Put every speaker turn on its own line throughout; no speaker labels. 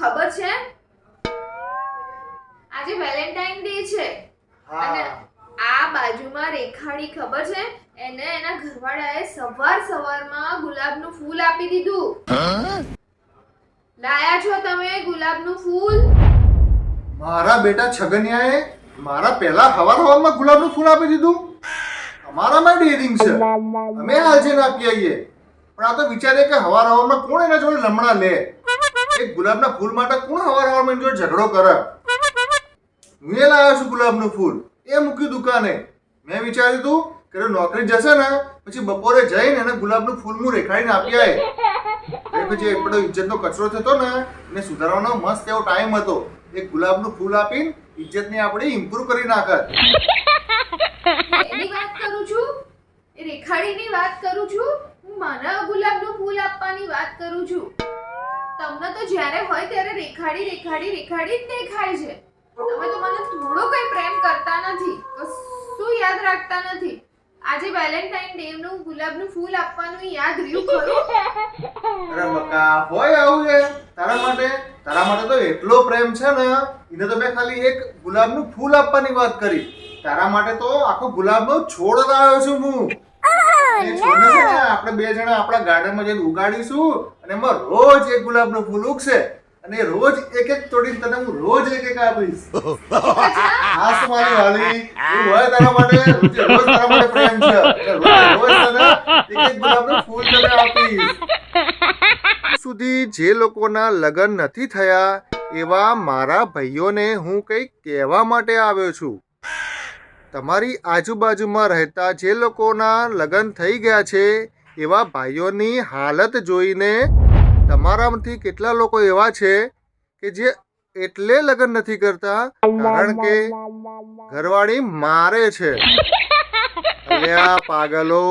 ખબર છે આજે વેલેન્ટાઇન ડે છે અને આ બાજુમાં રેખાડી ખબર છે એને એના ઘરવાળાએ સવારમાં ગુલાબનું ફૂલ આપી દીધું. લાયા છો તમે ગુલાબનું ફૂલ?
મારા બેટા છગનિયાએ મારા પહેલા હવારમાં ગુલાબનું ફૂલ આપી દીધું. અમારામાં ડેરિંગ છે, અમે આજે ના આપી આવીએ. પણ આ તો વિચારે કે હવારમાં કોણ એના જોડે લમણા લે? એક ગુલાબના ફૂલ માટે કોણ હવારમાં એની જોડે ઝઘડો કરે? હું એ લાવ્યો છું ગુલાબનું ફૂલ, એ મૂક્યું દુકાને. મેં વિચાર્યું હતું કે નોકરી જશે ને પછી બપોરે જઈને એને ગુલાબનું ફૂલ હું રેખાડીને આપી આવે. પછી એટલો ઇજ્જતનો કચરો થતો ને એને સુધારવાનો મસ્ત એવો ટાઈમ હતો. એક ગુલાબનું ફૂલ આપીને ઇજ્જતને આપણે ઇમ્પ્રૂવ કરી નાખત.
એની વાત કરું છું, એ રેખાડીની વાત કરું છું. હું મારા ગુલાબનું ફૂલ આપવાની વાત કરું છું. તમને તો જ્યારે હોય ત્યારે રેખાડી જ દેખાય છે. તમે તો મને થોડો કઈ પ્રેમ કરતા નથી, કશું યાદ રાખતા નથી. આજે વેલેન્ટાઇન ડે નું ગુલાબનું ફૂલ આપવાનું યાદ રહ્યું ખરું?
અરે બકા, હોય આવું છે તારા માટે તો એટલો પ્રેમ છે ને, એને તો મેં ખાલી એક ગુલાબનું ફૂલ આપવાની વાત કરી. તારા માટે તો આખો ગુલાબનો છોડ લાવ્યો છું હું. એ છોડને છે ને આપણે બે જણા આપણા ગાર્ડનમાં જઈને ઉગાડીશું અને એમાં રોજ એક ગુલાબનું ફૂલ ઉગશે અને રોજ એક તોડીને તને હું રોજ એક આપીશ. હાસ મારી વાલી, એવું હોય તારા માટે, રોજ તારા માટે પ્રેમ છે એટલે રોજ તને એક ગુલાબનું ફૂલ તને આપીશ. સુધી જે લોકોના લગ્ન નથી થયા એવા મારા ભાઈઓને હું કંઈક કહેવા માટે આવ્યો છું. તમારી આજુબાજુમાં રહેતા જે લોકોના લગ્ન થઈ ગયા છે એવા ભાઈઓની હાલત જોઈને તમારામાંથી કેટલા લોકો એવા છે કે જે એટલે લગ્ન નથી કરતા કારણ કે ઘરવાળી મારે છે. અલ્યા પાગલો,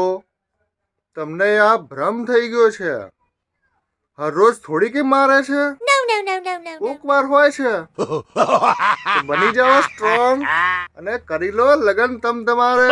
તમને આ ભ્રમ થઈ ગયો છે. હરરોજ થોડી કે મારે છે, કોક વાર હોય છે. તો બની જાઓ સ્ટ્રોંગ અને કરી લો લગન તમારે.